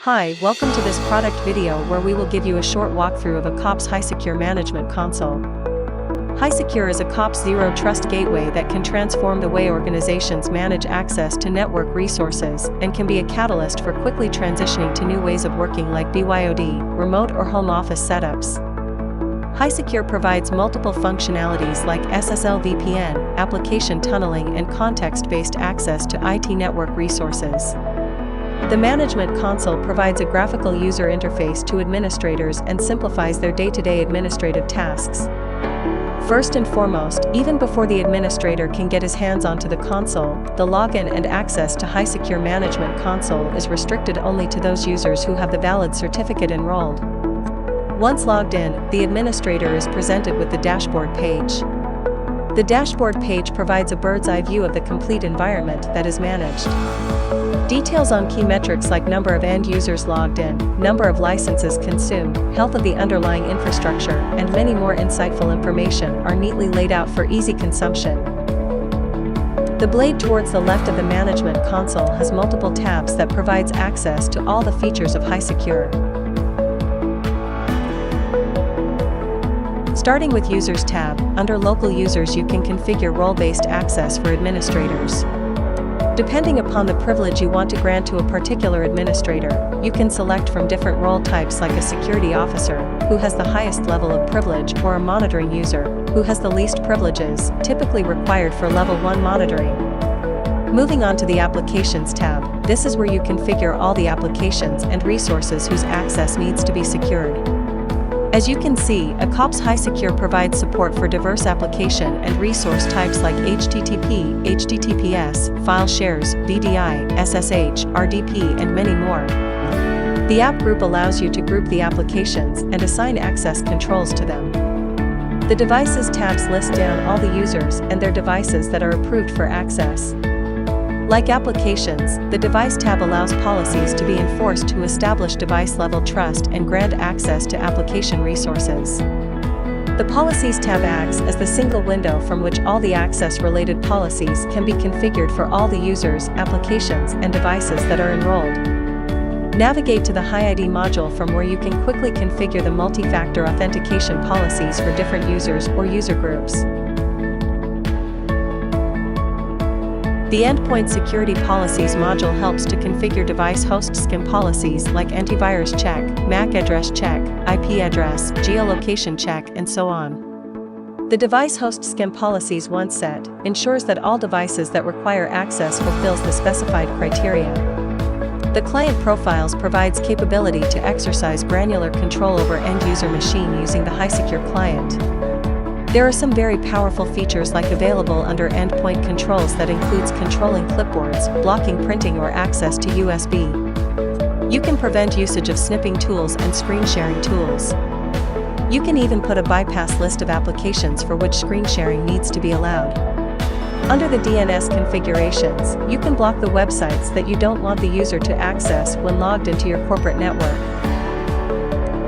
Hi, welcome to this product video where we will give you a short walkthrough of Accops HySecure Management Console. HySecure is Accops Zero Trust Gateway that can transform the way organizations manage access to network resources and can be a catalyst for quickly transitioning to new ways of working like BYOD, remote or home office setups. HySecure provides multiple functionalities like SSL VPN, application tunneling and context-based access to IT network resources. The Management Console provides a graphical user interface to administrators and simplifies their day-to-day administrative tasks. First and foremost, even before the administrator can get his hands onto the console, the login and access to HySecure Management Console is restricted only to those users who have the valid certificate enrolled. Once logged in, the administrator is presented with the dashboard page. The dashboard page provides a bird's-eye view of the complete environment that is managed. Details on key metrics like number of end users logged in, number of licenses consumed, health of the underlying infrastructure, and many more insightful information are neatly laid out for easy consumption. The blade towards the left of the Management Console has multiple tabs that provides access to all the features of HySecure. Starting with Users tab, under Local Users you can configure role-based access for administrators. Depending upon the privilege you want to grant to a particular administrator, you can select from different role types like a security officer, who has the highest level of privilege, or a monitoring user, who has the least privileges, typically required for Level 1 monitoring. Moving on to the Applications tab, this is where you configure all the applications and resources whose access needs to be secured. As you can see, Accops HySecure provides support for diverse application and resource types like HTTP, HTTPS, file shares, VDI, SSH, RDP, and many more. The App Group allows you to group the applications and assign access controls to them. The Devices tabs list down all the users and their devices that are approved for access. Like applications, the Device tab allows policies to be enforced to establish device-level trust and grant access to application resources. The Policies tab acts as the single window from which all the access-related policies can be configured for all the users, applications, and devices that are enrolled. Navigate to the HyID module from where you can quickly configure the multi-factor authentication policies for different users or user groups. The Endpoint Security Policies module helps to configure device host SCIM policies like antivirus check, MAC address check, IP address, geolocation check, and so on. The device host SCIM policies once set, ensures that all devices that require access fulfills the specified criteria. The Client Profiles provides capability to exercise granular control over end-user machine using the HySecure client. There are some very powerful features like available under Endpoint Controls that includes controlling clipboards, blocking printing or access to USB. You can prevent usage of snipping tools and screen sharing tools. You can even put a bypass list of applications for which screen sharing needs to be allowed. Under the DNS configurations, you can block the websites that you don't want the user to access when logged into your corporate network.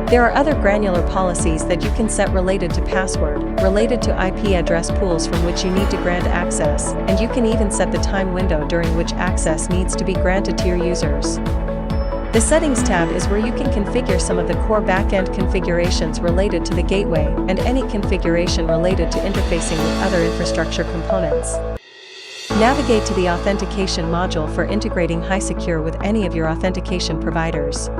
There are other granular policies that you can set related to password, related to IP address pools from which you need to grant access, and you can even set the time window during which access needs to be granted to your users. The Settings tab is where you can configure some of the core backend configurations related to the gateway and any configuration related to interfacing with other infrastructure components. Navigate to the Authentication module for integrating HySecure with any of your authentication providers.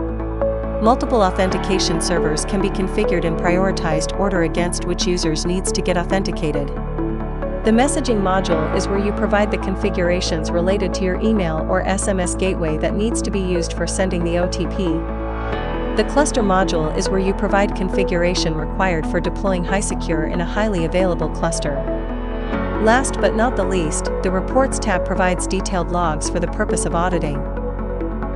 Multiple authentication servers can be configured in prioritized order against which users needs to get authenticated. The Messaging module is where you provide the configurations related to your email or SMS gateway that needs to be used for sending the OTP. The Cluster module is where you provide configuration required for deploying HySecure in a highly available cluster. Last but not the least, the Reports tab provides detailed logs for the purpose of auditing.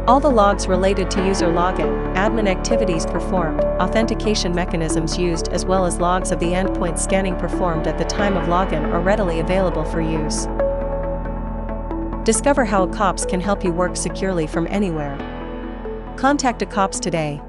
All the logs related to user login, admin activities performed, authentication mechanisms used as well as logs of the endpoint scanning performed at the time of login are readily available for use. Discover how Accops can help you work securely from anywhere. Contact Accops today.